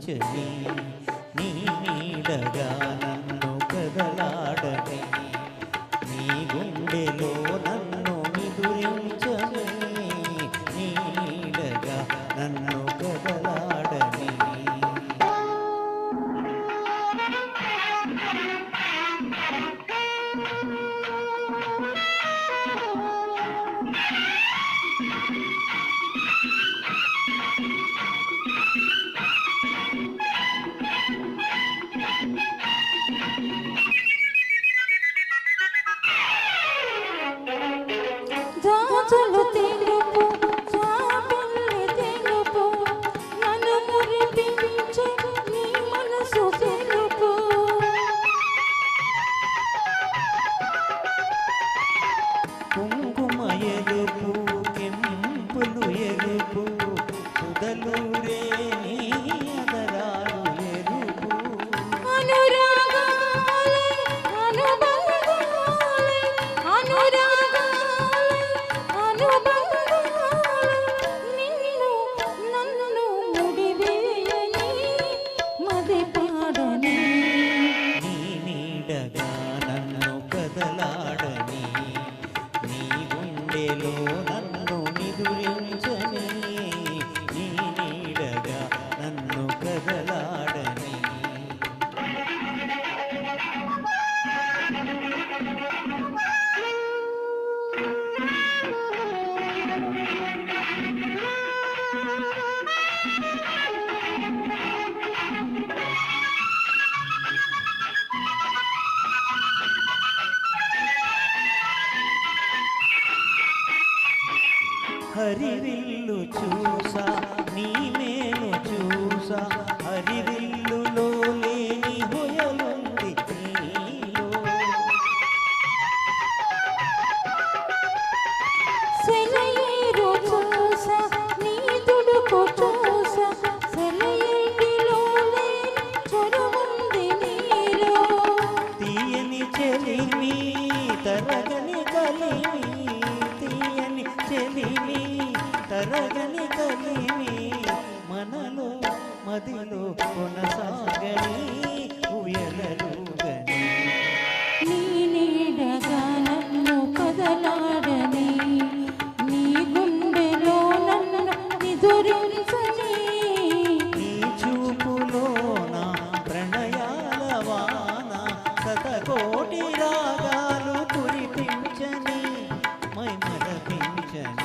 నిదురించని నీ నీడగా నన్ను కదలాడని నీ గుండెలో నన్ను నిదురించని నీ నీడగా నన్ను కదలాడని జాజులు తెలుపు జాబిల్లి తెలుపు నన్ను మురిపించే నీ మనసు తెలుపు కుంకుమ ఎలుపు కెంపులు ఎలుపు సుదలూరే నీ అదరాలు ఎరుపు అనురాగాలే అనుబంధాలే అనురాగాలే అనుబంధాలే నిన్ను నన్ను ముడివేయని మది పాడని నీ నీడగా నన్ను కదలాడని నీ గుండెలో నన్ను నిదురించని నీ నీడగా నన్ను కదలాడని హరివిల్లు చూసా నీ మేలు చూసా హరివిల్లులో లేని హొయలుంది నీలో సెలయేరు చూసా నీ తుడుకు చూసా సెలయేటిలో లేని చొరవుంది నీలో తీయని చెలిమి తరగని కలిమి తీయని చెలిమి తరగని కలిమి మనలో మదిలో కొనసాగని ఉయలలుగని నీ నీడగా నన్ను కదలాడని నీ గుండెలో నన్ను నిదురించని నీ చూపులోన ప్రణయాల వాన శతకోటి రాగాలు కురిపించని మై మరపించని